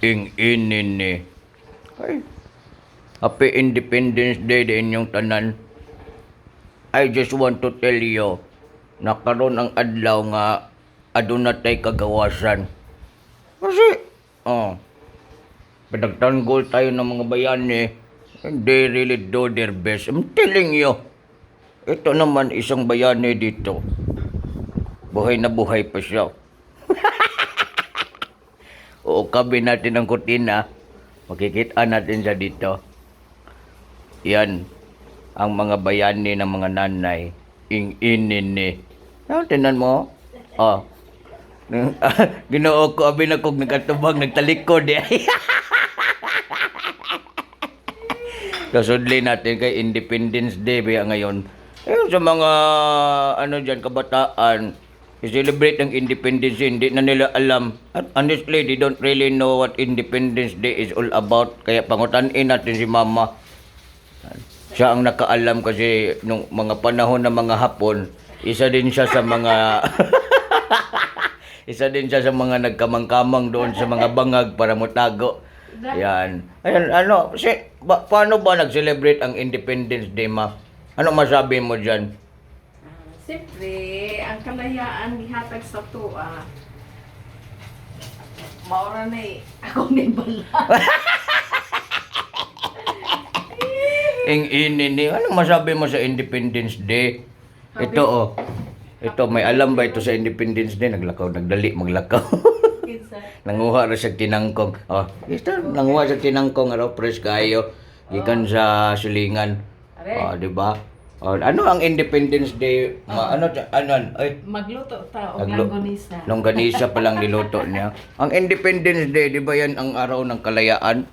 ing-inin ni. Ay, Happy Independence Day din inyong tanan. I just want to tell you, na karon ang adlaw nga aduna tay kagawasan. Kasi, pinagtanggol tayo ng mga bayani, and they really do their best. I'm telling you, ito naman isang bayani dito. Buhay na buhay pa siya. Uukabin natin ang kutina. Makikita natin siya dito. Yan ang mga bayani ng mga nanay. Ing-inin ni. Tinan mo. Ginoo ko, abin akong nagkatubang, nagtalikod eh. Kasudli natin kay Independence Day ba ngayon. Sa mga kabataan, i-celebrate ang Independence Day, hindi na nila alam. At honestly, they don't really know what Independence Day is all about. Kaya pangutanin natin si Mama. Siya ang nakaalam kasi nung mga panahon ng mga Hapon, isa din siya sa mga nagkamang-kamang doon sa mga bangag para mutago. Yan. Ayan, paano ba nag-celebrate ang Independence Day, Ma? Ano masabi mo dyan? Siyempre, ang kalayaan gihatag sa tuwa. Maura na ako ni bala. Ing-inin ni. Ano masabi mo sa Independence Day? Ito Ito, may alam ba ito sa Independence Day? Nagdali, maglakaw. Nanguha ra siya tinangkong. Ito, nanguha siya tinangkong, press kayo. Gikan sa silingan. Di ba? Ano ang Independence Day? Magluto ta og langganisa. Langganisa pa lang niluto niya. Ang Independence Day, di ba yan ang araw ng kalayaan?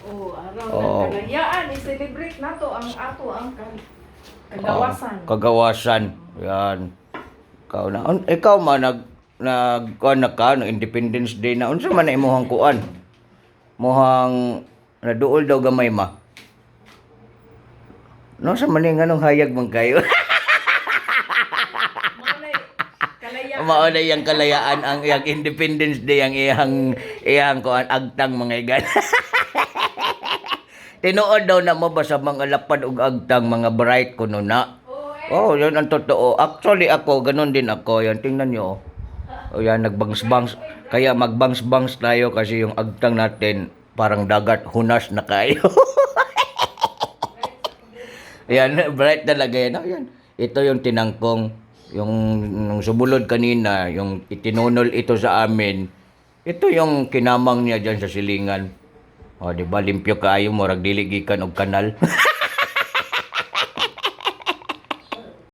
Araw ng kalayaan. I-celebrate nato ang kagawasan. Kagawasan. Yan. Ikaw man kuan na ka no Independence Day na unsa man na imong kuan? Mohang naduol daw gamay ma. No sa man nganong hayag man kayo. Mao na yang kalayaan ang iyang Independence Day ang iyang kuan agtang mga igan. Tinuod daw na mo ba sa mga lapad ug agtang mga bright kuno na. Yan ang totoo. Actually ako, ganun din ako. Yan, tingnan nyo. Yan, nagbangs-bangs. Kaya magbangs-bangs tayo kasi yung agtang natin parang dagat, hunas na kayo. Yan, bright talaga yan. Yan. Ito yung tinangkong. Yung subulod kanina, yung itinunol ito sa amin. Ito yung kinamang niya dyan sa silingan. Diba, limpyo kayo, murag diligikan og kanal.